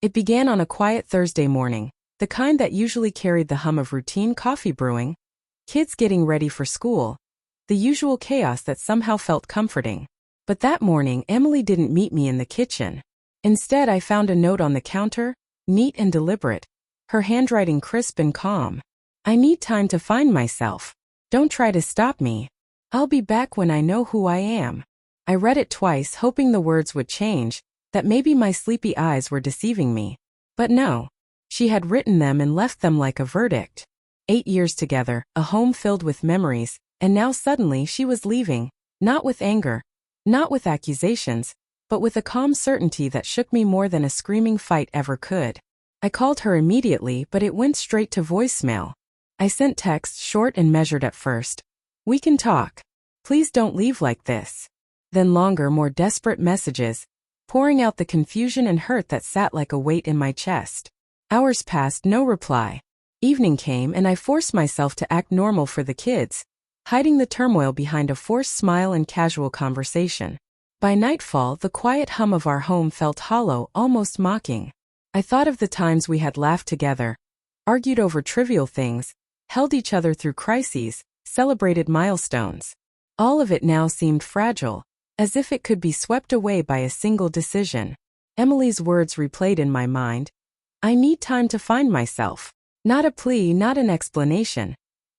It began on a quiet Thursday morning, the kind that usually carried the hum of routine coffee brewing, kids getting ready for school, the usual chaos that somehow felt comforting. But that morning, Emily didn't meet me in the kitchen. Instead, I found a note on the counter, neat and deliberate, her handwriting crisp and calm. "I need time to find myself. Don't try to stop me. I'll be back when I know who I am." I read it twice, hoping the words would change, that maybe my sleepy eyes were deceiving me. But no. She had written them and left them like a verdict. 8 years together, a home filled with memories, and now suddenly she was leaving, not with anger, not with accusations, but with a calm certainty that shook me more than a screaming fight ever could. I called her immediately, but it went straight to voicemail. I sent texts short and measured at first. "We can talk. Please don't leave like this." Then longer, more desperate messages, pouring out the confusion and hurt that sat like a weight in my chest. Hours passed, no reply. Evening came and I forced myself to act normal for the kids, hiding the turmoil behind a forced smile and casual conversation. By nightfall, the quiet hum of our home felt hollow, almost mocking. I thought of the times we had laughed together, argued over trivial things, held each other through crises, celebrated milestones. All of it now seemed fragile, as if it could be swept away by a single decision. Emily's words replayed in my mind. "I need time to find myself." Not a plea, not an explanation.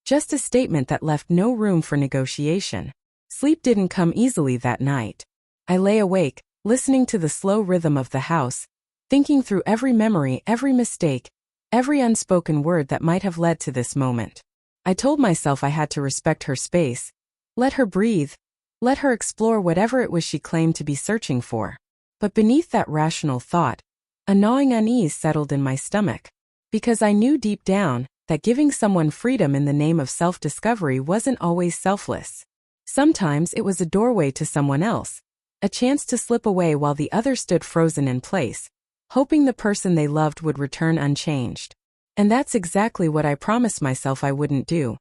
Just a statement that left no room for negotiation. Sleep didn't come easily that night. I lay awake, listening to the slow rhythm of the house, thinking through every memory, every mistake, every unspoken word that might have led to this moment. I told myself I had to respect her space, let her breathe, let her explore whatever it was she claimed to be searching for. But beneath that rational thought, a gnawing unease settled in my stomach. Because I knew deep down that giving someone freedom in the name of self-discovery wasn't always selfless. Sometimes it was a doorway to someone else, a chance to slip away while the other stood frozen in place, hoping the person they loved would return unchanged. And that's exactly what I promised myself I wouldn't do.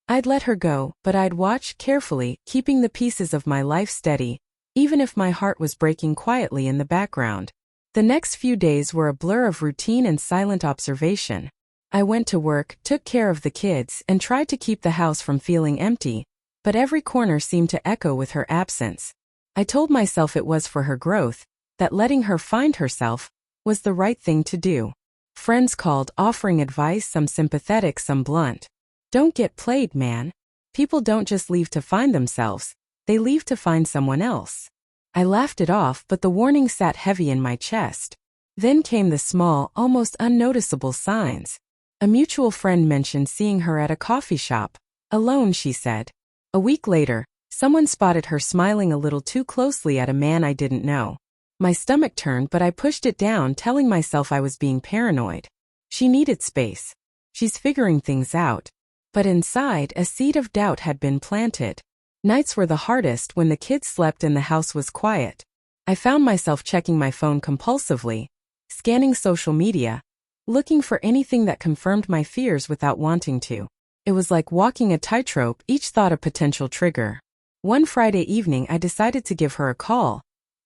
I'd let her go, but I'd watch carefully, keeping the pieces of my life steady, even if my heart was breaking quietly in the background. The next few days were a blur of routine and silent observation. I went to work, took care of the kids, and tried to keep the house from feeling empty, but every corner seemed to echo with her absence. I told myself it was for her growth, that letting her find herself was the right thing to do. Friends called, offering advice, some sympathetic, some blunt. "Don't get played, man. People don't just leave to find themselves, they leave to find someone else." I laughed it off, but the warning sat heavy in my chest. Then came the small, almost unnoticeable signs. A mutual friend mentioned seeing her at a coffee shop. Alone, she said. A week later, someone spotted her smiling a little too closely at a man I didn't know. My stomach turned, but I pushed it down, telling myself I was being paranoid. She needed space. She's figuring things out. But inside, a seed of doubt had been planted. Nights were the hardest when the kids slept and the house was quiet. I found myself checking my phone compulsively, scanning social media, looking for anything that confirmed my fears without wanting to. It was like walking a tightrope, each thought a potential trigger. One Friday evening, I decided to give her a call.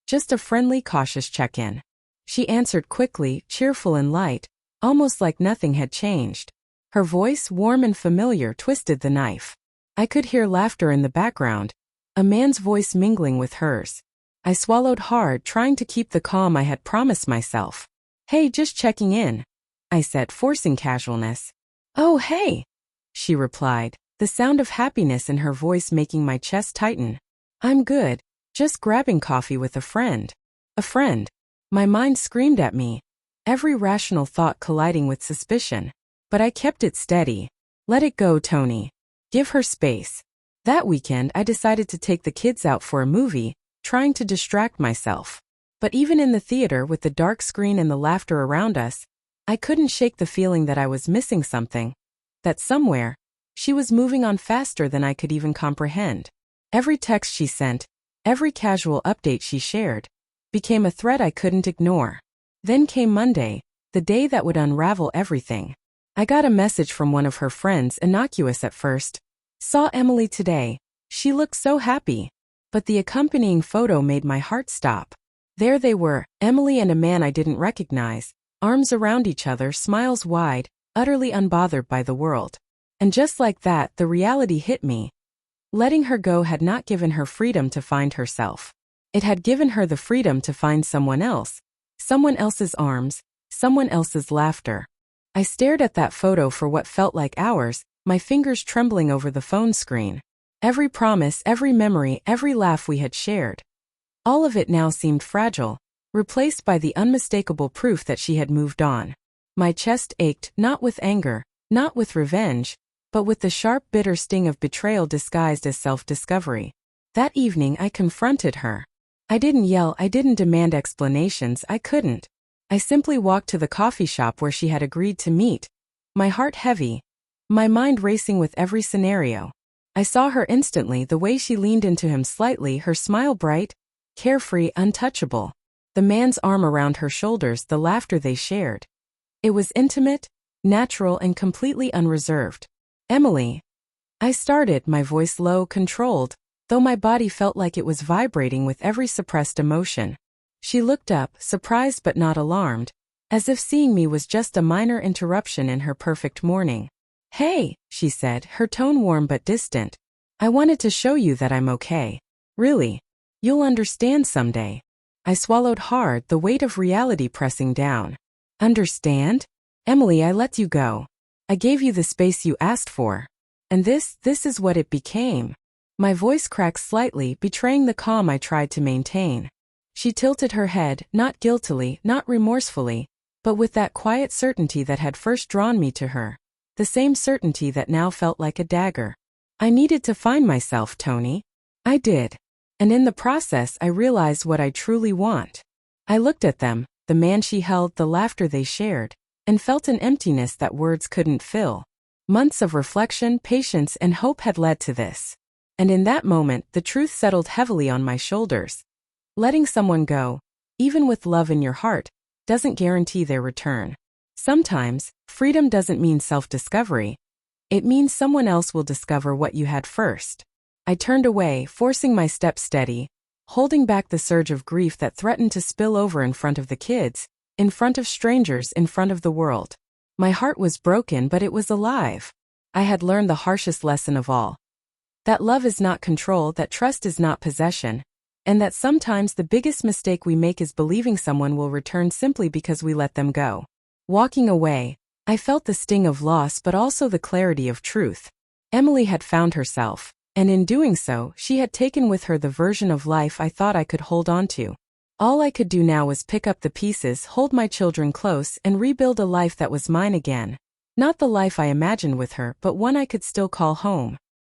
Just a friendly, cautious check-in. She answered quickly, cheerful and light, almost like nothing had changed. Her voice, warm and familiar, twisted the knife. I could hear laughter in the background, a man's voice mingling with hers. I swallowed hard, trying to keep the calm I had promised myself. "Hey, just checking in," I said, forcing casualness. "Oh, hey," she replied, the sound of happiness in her voice making my chest tighten. "I'm good, just grabbing coffee with a friend." A friend. My mind screamed at me, every rational thought colliding with suspicion. But I kept it steady. "Let it go, Tony. Give her space." That weekend, I decided to take the kids out for a movie, trying to distract myself. But even in the theater with the dark screen and the laughter around us, I couldn't shake the feeling that I was missing something. That somewhere, she was moving on faster than I could even comprehend. Every text she sent, every casual update she shared, became a threat I couldn't ignore. Then came Monday, the day that would unravel everything. I got a message from one of her friends, innocuous at first. "Saw Emily today. She looked so happy." But the accompanying photo made my heart stop. There they were, Emily and a man I didn't recognize, arms around each other, smiles wide, utterly unbothered by the world. And just like that, the reality hit me. Letting her go had not given her freedom to find herself. It had given her the freedom to find someone else, someone else's arms, someone else's laughter. I stared at that photo for what felt like hours, my fingers trembling over the phone screen. Every promise, every memory, every laugh we had shared. All of it now seemed fragile, replaced by the unmistakable proof that she had moved on. My chest ached, not with anger, not with revenge, but with the sharp, bitter sting of betrayal disguised as self-discovery. That evening I confronted her. I didn't yell, I didn't demand explanations, I couldn't. I simply walked to the coffee shop where she had agreed to meet, my heart heavy, my mind racing with every scenario. I saw her instantly, the way she leaned into him slightly, her smile bright, carefree, untouchable. The man's arm around her shoulders, the laughter they shared. It was intimate, natural, and completely unreserved. Emily. I started, my voice low, controlled, though my body felt like it was vibrating with every suppressed emotion. She looked up, surprised but not alarmed, as if seeing me was just a minor interruption in her perfect morning. Hey, she said, her tone warm but distant. I wanted to show you that I'm okay. Really. You'll understand someday. I swallowed hard, the weight of reality pressing down. Understand? Emily, I let you go. I gave you the space you asked for. And this is what it became. My voice cracked slightly, betraying the calm I tried to maintain. She tilted her head, not guiltily, not remorsefully, but with that quiet certainty that had first drawn me to her. The same certainty that now felt like a dagger. I needed to find myself, Tony. I did. And in the process I realized what I truly want. I looked at them, the man she held, the laughter they shared, and felt an emptiness that words couldn't fill. Months of reflection, patience, and hope had led to this. And in that moment, the truth settled heavily on my shoulders. Letting someone go, even with love in your heart, doesn't guarantee their return. Sometimes, freedom doesn't mean self-discovery. It means someone else will discover what you had first. I turned away, forcing my steps steady, holding back the surge of grief that threatened to spill over in front of the kids, in front of strangers, in front of the world. My heart was broken, but it was alive. I had learned the harshest lesson of all. That love is not control, that trust is not possession, and that sometimes the biggest mistake we make is believing someone will return simply because we let them go. Walking away, I felt the sting of loss but also the clarity of truth. Emily had found herself, and in doing so, she had taken with her the version of life I thought I could hold on to. All I could do now was pick up the pieces, hold my children close, and rebuild a life that was mine again. Not the life I imagined with her, but one I could still call home.